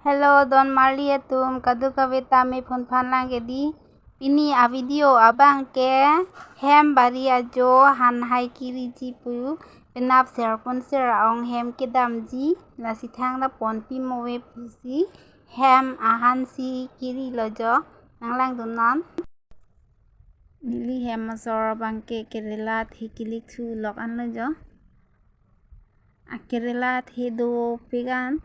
Hello, Don Marlietum, kadu kavita me phun phan lang ke di. Pini a video abang ke hem bari ajo han hai kiri ji pu penap serpunsir ong hem ke dam ji la si thang da pon pi mo we pu si hem a han si kiri lo jo nang lang dun non. Nili hem masor bang ke kerela thi kilik thu lok an lo jo. A kerela thi do pegan.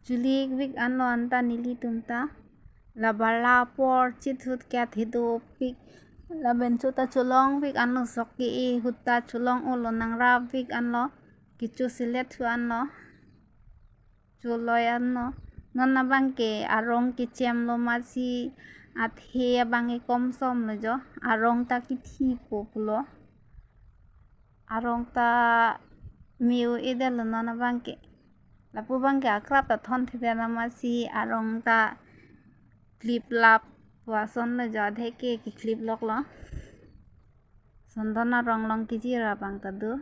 Julik wik anlo anta nili tumta la bala por chithut kya thido pik la bencho ta cholong wik anlo sokki e hutta cholong olo nangra wik anlo kichu silet thu anlo choloy anlo nonna bangke arong ki chem lo masi athe bange kom som lo jo arong ta ki thi po pulo arong ta miu edel nonna bangke lapu bangke akrab ta thon thida namasi arong ta clip lap wason le ja dheke ki clip lok lo sondona rong long ki jira bang ta du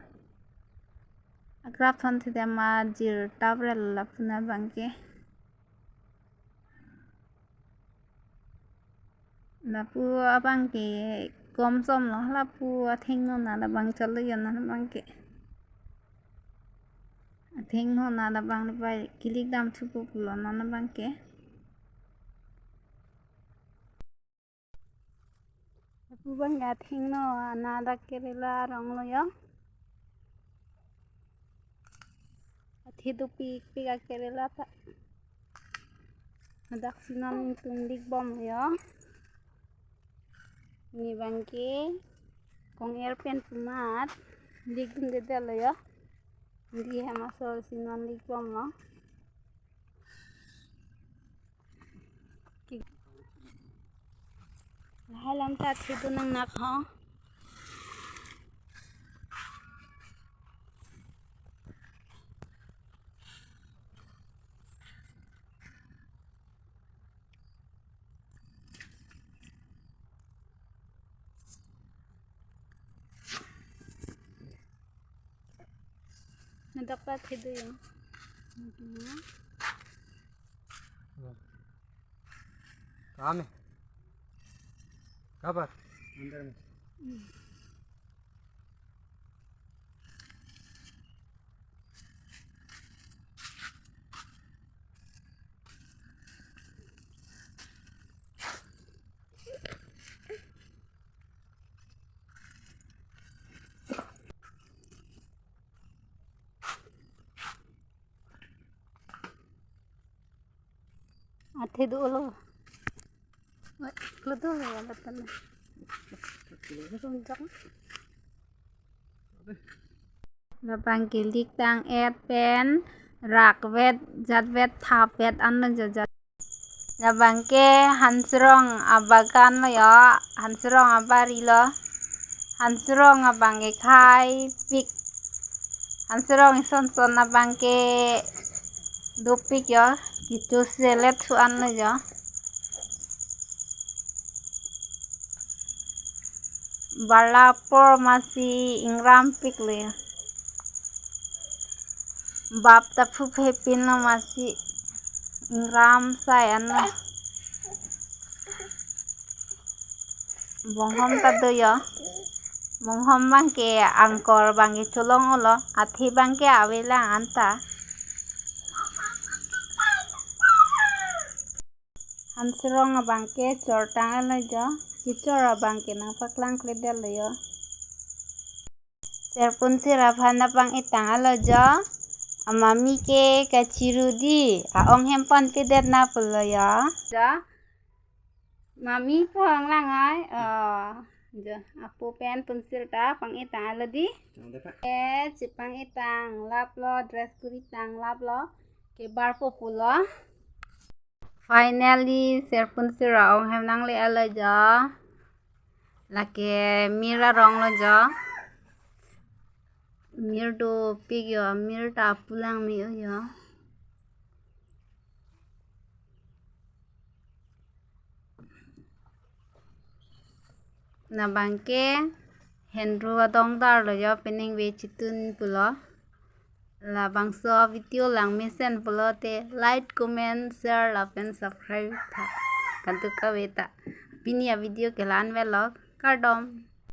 akrab thon thida ma jir tabre lapuna bangke lapu abangke kom som lo lapu atheng no na bang chalo yon na bangke atheng no na bang le pai kilik dam thupu pulo na bangke lapu bang atheng no na da kerela rong lo yo athi du pik kerela ta nadak sinon tumlik bom yo ni bangke kong airpen pumat lik dum de dalo yo di hamasor sinon lik bom lo halam ta thidu nang nak ho nadak ta thidu yo काम है कहाँ पर अंदर में athi du lo lo do ya latan la bangke lik tang et pen rak vet jat vet thap vet an jo jat la bangke hansrong abagan lo yo hansrong abari lo hansrong abangke khai pik hansrong ison son abangke dopik yo kitu selet thu an lo yo bala por masi ingram pik le bap ta phu phe pin no masi ingram sai an lo bonghom ta do yo bonghom bangke angkor bangke cholong olo athi bangke awela anta hansrong bangke chortang lo jo kichora bangke nang paklang kledel lo yo serpunsir phana bang itang alo jo amami ke kachirudi aong hempon pidet na pulo yo jo mami phang lang ai jo apu pen punsir ta pang itang alo di sipang itang lap lo dress kuritang lap lo ke bar populo finally serpunsir ong hem nang le alo jo lake mira rong lo jo mir do pig yo mir ta pulang mi yo na bangke hendru adong dar lo yo pening we chitun pulo la bangso video lang mesen pelote like comment share lapen subscribe tha kantu kaweta bini a video kelan velok kardom